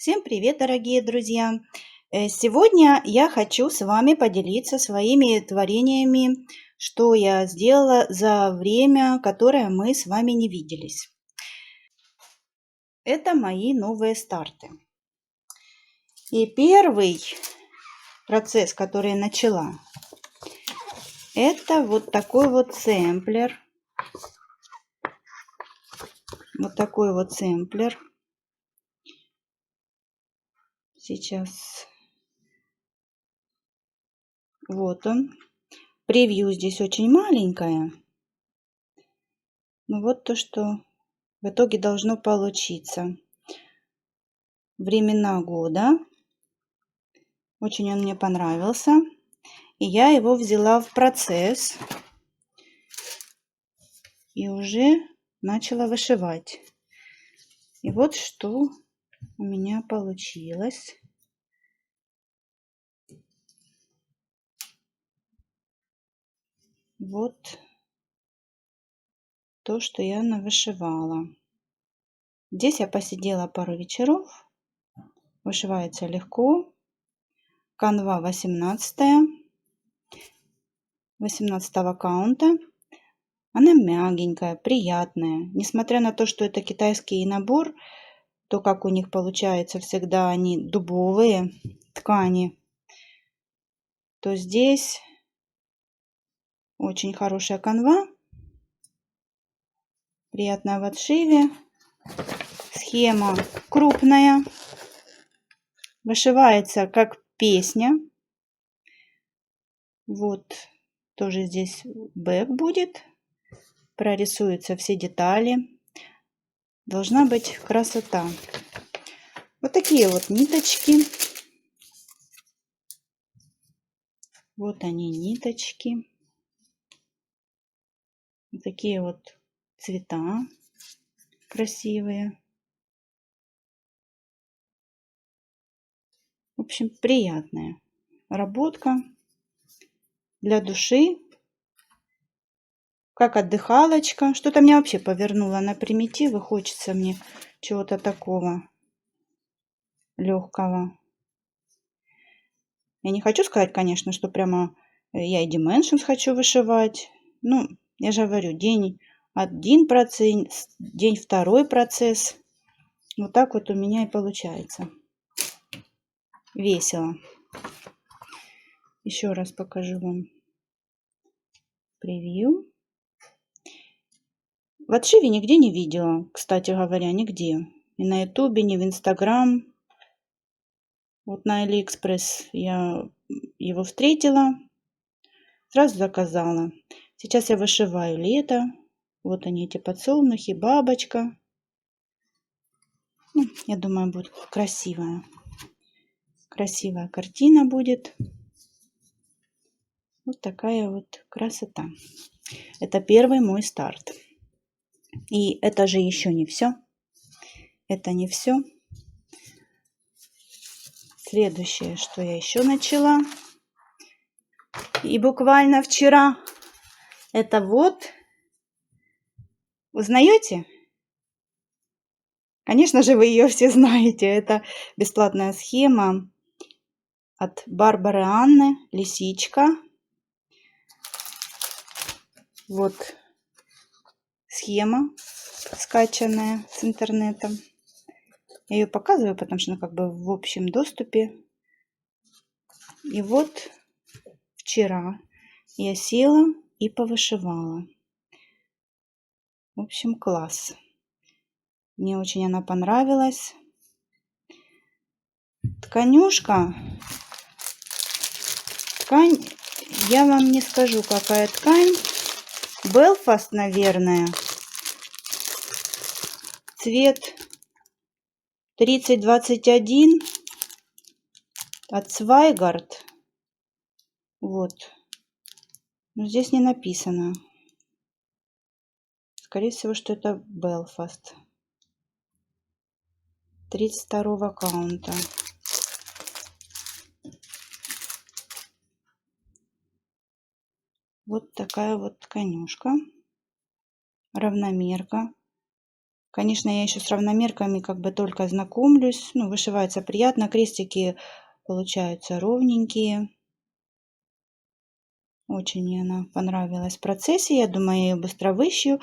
Всем привет, дорогие друзья! Сегодня я хочу с вами поделиться своими творениями, что я сделала за время, которое мы с вами не виделись. Это мои новые старты. И первый процесс, который я начала, это вот такой вот сэмплер. Вот такой вот сэмплер. Сейчас вот он. Превью здесь очень маленькое. Но вот то, что в итоге должно получиться. Времена года. Очень он мне понравился. И я его взяла в процесс. И уже начала вышивать. И вот что у меня получилось. Вот то, что я навышивала. Здесь я посидела пару вечеров. Вышивается легко. Канва 18 каунта. Она мягенькая, приятная. Несмотря на то, что это китайский набор, то как у них получается всегда они дубовые ткани, то здесь очень хорошая канва. Приятная в отшиве. Схема крупная. Вышивается как песня. Вот тоже здесь бэк будет. Прорисуются все детали. Должна быть красота. Вот такие вот ниточки. Вот они, ниточки. Вот такие вот цвета красивые. В общем, приятная работка для души. Как отдыхалочка. Что-то меня вообще повернуло на примитивы. Хочется мне чего-то такого легкого. Я не хочу сказать, конечно, что прямо я и Dimensions хочу вышивать. Ну, я же говорю, день один процесс, день второй процесс. Вот так вот у меня и получается. Весело. Еще раз покажу вам превью. В отшиве нигде не видела, кстати говоря, нигде. Ни на ютубе, ни в инстаграм. Вот на Алиэкспресс я его встретила. Сразу заказала. Сейчас я вышиваю лето. Вот они, эти подсолнухи, бабочка. Ну, я думаю, будет красивая. Красивая картина будет. Вот такая вот красота. Это первый мой старт. И это же еще не все. Это не все. Следующее, что я еще начала. И буквально вчера. Это вот. Узнаете? Конечно же, вы ее все знаете. Это бесплатная схема от Барбары Анны. Лисичка. Вот схема, скачанная с интернета. Я ее показываю, потому что она как бы в общем доступе. И вот вчера я села и повышивала. В общем, класс. Мне очень она понравилась. Тканюшка. Ткань, я вам не скажу, какая ткань. Белфаст, наверное. Цвет 3021 от Свайгард. Вот. Но здесь не написано. Скорее всего, что это Белфаст. 32 каунта. Вот такая вот тканюшка. Равномерка. Конечно, я еще с равномерками как бы только знакомлюсь. Ну, вышивается приятно. Крестики получаются ровненькие. Очень мне она понравилась в процессе. Я думаю, я ее быстро вышью.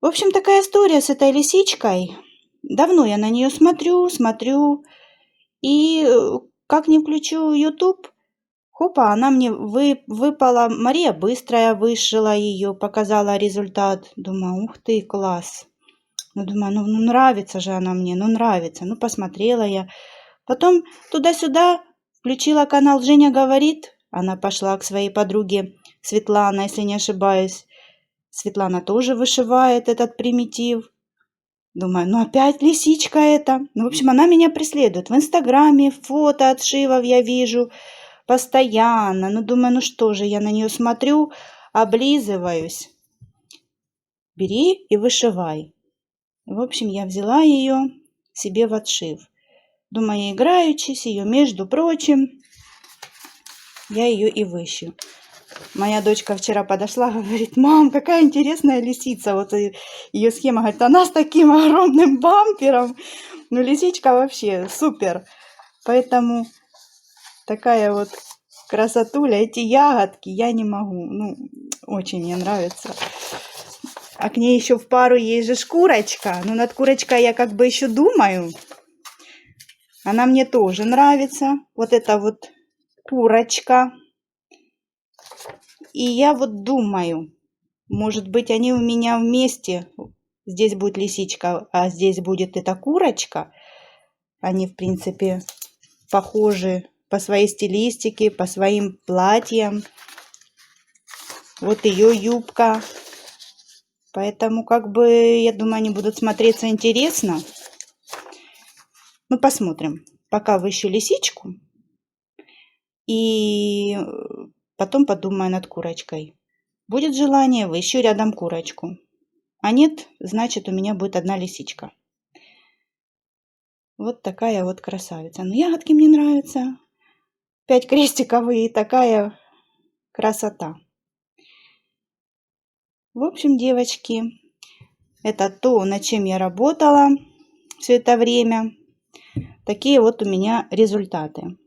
В общем, такая история с этой лисичкой. Давно я на нее смотрю. И как не включу YouTube, хопа, она мне выпала. Мария Быстрая вышила ее, показала результат. Думаю, ух ты, класс. Ну, думаю, ну нравится же она мне, ну нравится. Ну, посмотрела я. Потом туда-сюда включила канал «Женя говорит». Она пошла к своей подруге Светлана, если не ошибаюсь. Светлана тоже вышивает этот примитив. Думаю, ну опять лисичка эта. Ну, в общем, она меня преследует. В Инстаграме фото отшивов я вижу постоянно. Ну, думаю, ну что же, я на нее смотрю, облизываюсь. Бери и вышивай. В общем, я взяла ее себе в отшив. Думаю, играючись ее, между прочим, я ее и вышью. Моя дочка вчера подошла, говорит, мам, какая интересная лисица. Вот ее схема, говорит, она с таким огромным бампером. Ну, лисичка вообще супер. Поэтому такая вот красотуля. Эти ягодки я не могу. Ну, очень мне нравится. А к ней еще в пару есть же шкурочка. Но над курочкой я как бы еще думаю. Она мне тоже нравится. Вот эта вот курочка. И я вот думаю, может быть, они у меня вместе. Здесь будет лисичка, а здесь будет эта курочка. Они, в принципе, похожи по своей стилистике, по своим платьям. Вот ее юбка. Поэтому, как бы, я думаю, они будут смотреться интересно. Ну, посмотрим. Пока выщу лисичку. И потом подумаю над курочкой. Будет желание, выщу рядом курочку. А нет, значит, у меня будет одна лисичка. Вот такая вот красавица. Но ягодки мне нравятся. 5 крестиков и такая красота. В общем, девочки, это то, над чем я работала все это время. Такие вот у меня результаты.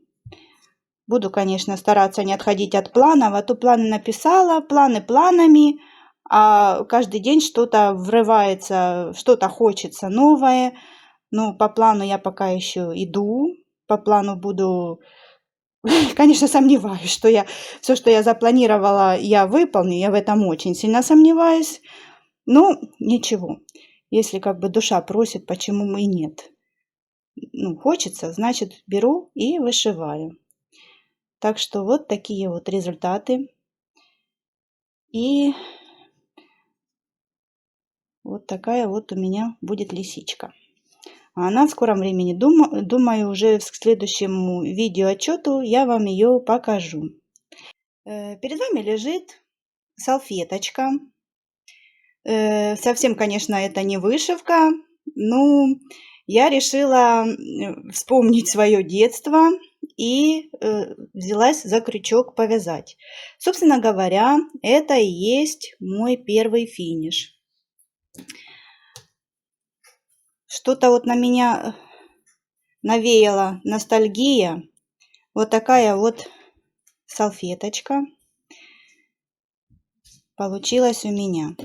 Буду, конечно, стараться не отходить от планов. А то планы написала, планы планами. А каждый день что-то врывается, что-то хочется новое. Но по плану я пока еще иду. По плану буду... Конечно, сомневаюсь, что все, что я запланировала, я выполню. Я в этом очень сильно сомневаюсь. Но ничего. Если как бы душа просит, почему и нет. Ну, хочется, значит, беру и вышиваю. Так что вот такие вот результаты. И вот такая вот у меня будет лисичка. А она в скором времени, думаю, уже к следующему видеоотчету я вам ее покажу. Перед вами лежит салфеточка. Совсем, конечно, это не вышивка, но я решила вспомнить свое детство и взялась за крючок повязать. Собственно говоря, это и есть мой первый финиш. Что-то вот на меня навеяла ностальгия. Вот такая вот салфеточка получилась у меня.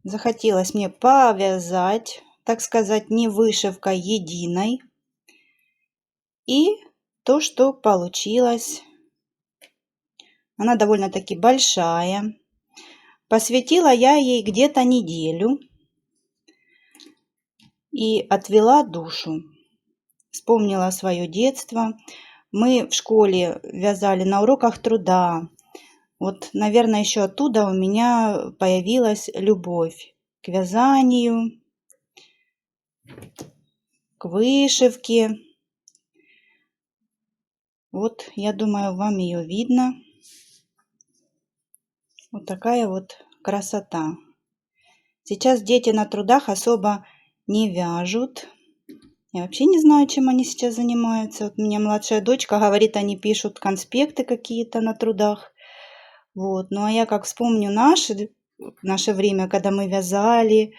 Захотелось мне повязать, так сказать, не вышивкой единой. И то, что получилось, она довольно-таки большая. Посвятила я ей где-то неделю и отвела душу. Вспомнила свое детство. Мы в школе вязали на уроках труда. Вот, наверное, еще оттуда у меня появилась любовь к вязанию, к вышивке. Вот, я думаю, вам ее видно. Вот такая вот красота. Сейчас дети на трудах особо не вяжут. Я вообще не знаю, чем они сейчас занимаются. Вот у меня младшая дочка говорит, они пишут конспекты какие-то на трудах. Вот. Ну а я как вспомню наше время, когда мы вязали,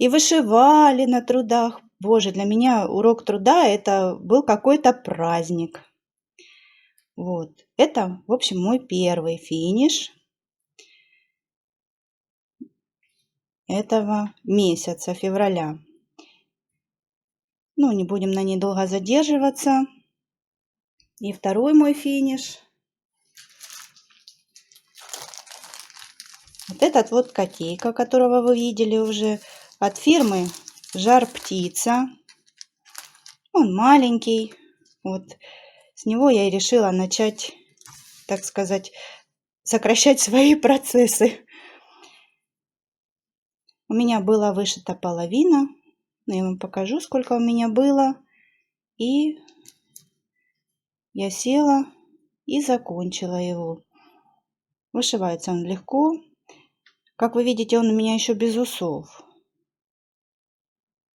и вышивали на трудах. Боже, для меня урок труда это был какой-то праздник. Вот, это, в общем, мой первый финиш этого месяца, февраля. Ну, не будем на ней долго задерживаться. И второй мой финиш. Вот этот вот котейка, которого вы видели уже, от фирмы Жар Птица. Он маленький. Вот с него я и решила начать, так сказать, сокращать свои процессы. У меня была вышита половина. Я вам покажу, сколько у меня было. И я села и закончила его. Вышивается он легко. Как вы видите, он у меня еще без усов.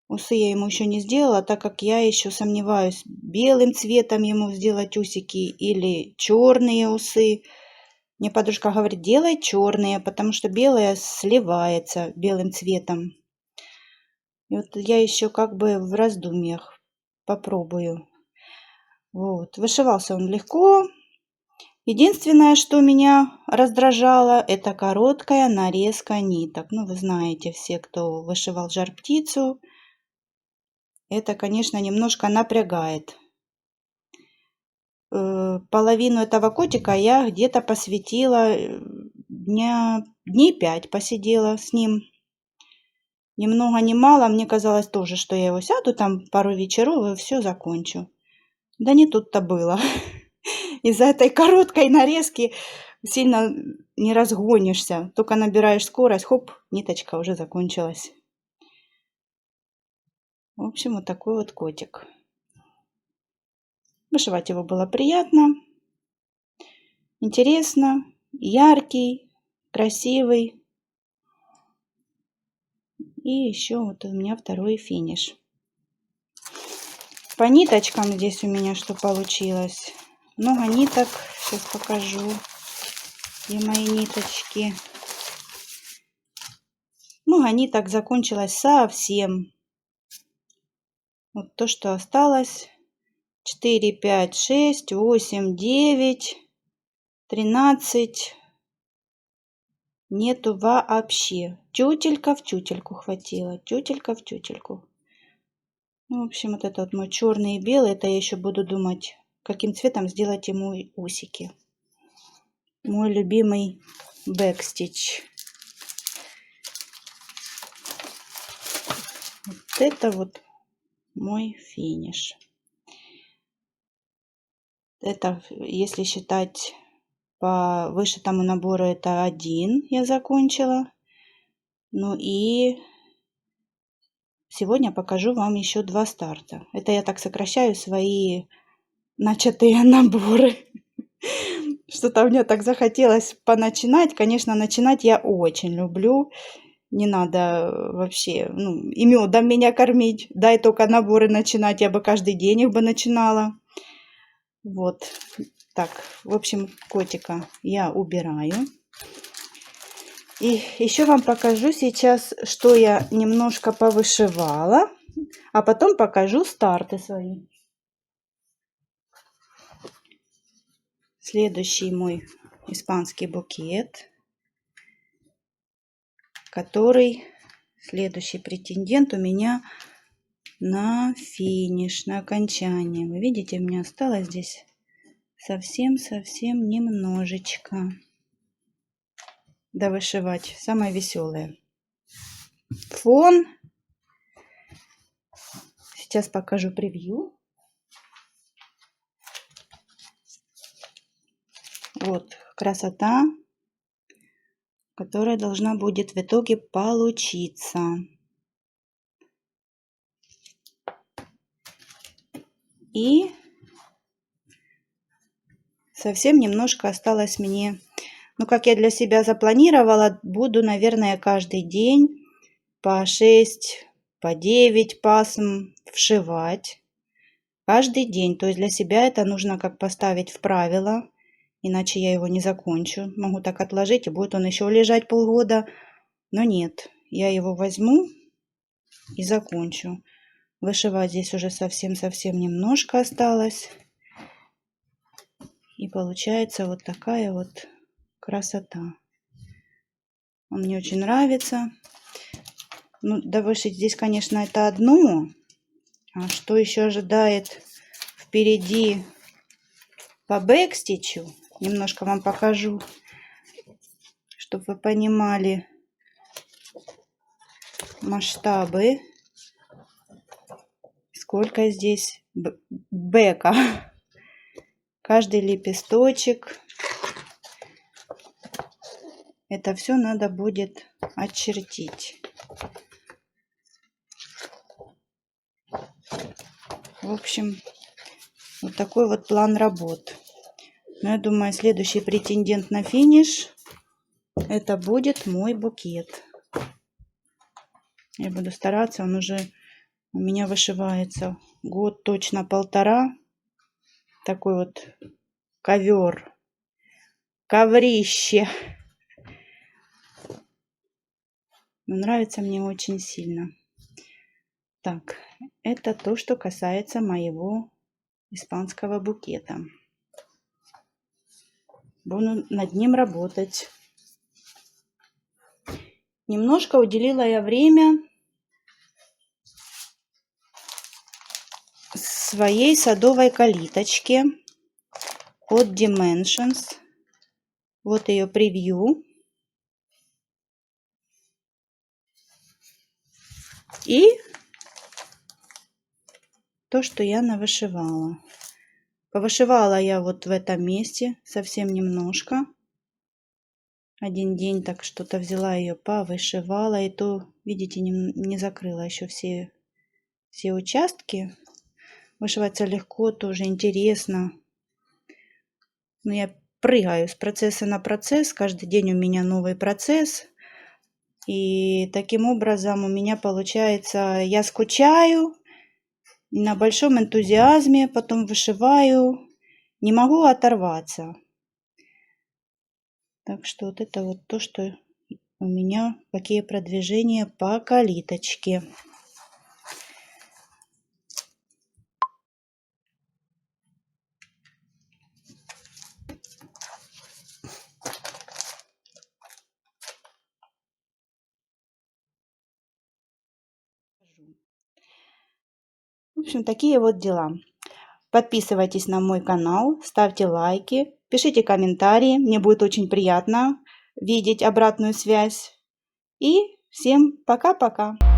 Усы я ему еще не сделала, так как я еще сомневаюсь, белым цветом ему сделать усики или черные усы. Мне подружка говорит, делай черные, потому что белое сливается белым цветом. И вот я еще как бы в раздумьях. Попробую. Вот. Вышивался он легко. Единственное, что меня раздражало, это короткая нарезка ниток. Ну, вы знаете, все, кто вышивал Жар-Птицу, это, конечно, немножко напрягает. Половину этого котика я где-то посвятила, дней 5 посидела с ним. Ни много ни мало, мне казалось тоже, что я его сяду там пару вечеров и все закончу. Да не тут-то было. Из-за этой короткой нарезки сильно не разгонишься. Только набираешь скорость, хоп, ниточка уже закончилась. В общем, вот такой вот котик. Вышивать его было приятно, интересно, яркий, красивый. И еще вот у меня второй финиш. По ниточкам здесь у меня что получилось. Много ниток. Сейчас покажу. Где мои ниточки. Много ниток закончилось совсем. Вот то, что осталось. 4, 5, 6, 8, 9, 13. Нету вообще. Тютелька в тютельку хватило. Тютелька в тютельку. Ну, в общем, вот это вот мой черный и белый. Это я еще буду думать, каким цветом сделать ему усики. Мой любимый бэкстич. Вот это вот мой финиш. Это, если считать по вышитому набору, это один я закончила. Ну и сегодня покажу вам еще 2 старта. Это я так сокращаю свои начатые наборы. Что-то мне так захотелось поначинать. Конечно, начинать я очень люблю. Не надо вообще, ну, и медом меня кормить. Дай только наборы начинать, я бы каждый день их бы начинала. Вот. Так, в общем, котика я убираю. И еще вам покажу сейчас, что я немножко повышивала, а потом покажу старты свои. Следующий мой испанский букет, который следующий претендент у меня на финиш, на окончание. Вы видите, у меня осталось здесь совсем немножечко довышивать. Самое веселое. Фон. Сейчас покажу превью. Вот красота, которая должна будет в итоге получиться. И совсем немножко осталось мне. Ну, как я для себя запланировала, буду, наверное, каждый день по 6, по 9 пасм вшивать. Каждый день. То есть для себя это нужно как поставить в правило. Иначе я его не закончу. Могу так отложить, и будет он еще лежать полгода. Но нет, я его возьму и закончу. Вышивать здесь уже совсем-совсем немножко осталось. И получается вот такая вот красота. Он мне очень нравится. Ну, довышить здесь, конечно, это одно. А что еще ожидает впереди по бэкстичу? Немножко вам покажу, чтобы вы понимали масштабы. Сколько здесь бэка. Каждый лепесточек. Это все надо будет очертить. В общем, вот такой вот план работ. Но я думаю, следующий претендент на финиш это будет мой букет. Я буду стараться, он уже у меня вышивается год, точно полтора. Такой вот ковер, коврище. Но нравится мне очень сильно. Так, это то, что касается моего испанского букета. Буду над ним работать. Немножко уделила я время своей садовой калиточке от Dimensions. Вот ее превью. И то, что я навышивала. Повышивала я вот в этом месте совсем немножко. Один день так что-то взяла ее, повышивала. И то, видите, не закрыла еще все участки. Вышиваться легко, тоже интересно. Но я прыгаю с процесса на процесс. Каждый день у меня новый процесс. И таким образом у меня получается, я скучаю, и на большом энтузиазме потом вышиваю, не могу оторваться. Так что вот это вот то, что у меня, какие продвижения по калиточке. В общем, такие вот дела. Подписывайтесь на мой канал, ставьте лайки, пишите комментарии. Мне будет очень приятно видеть обратную связь. И всем пока-пока.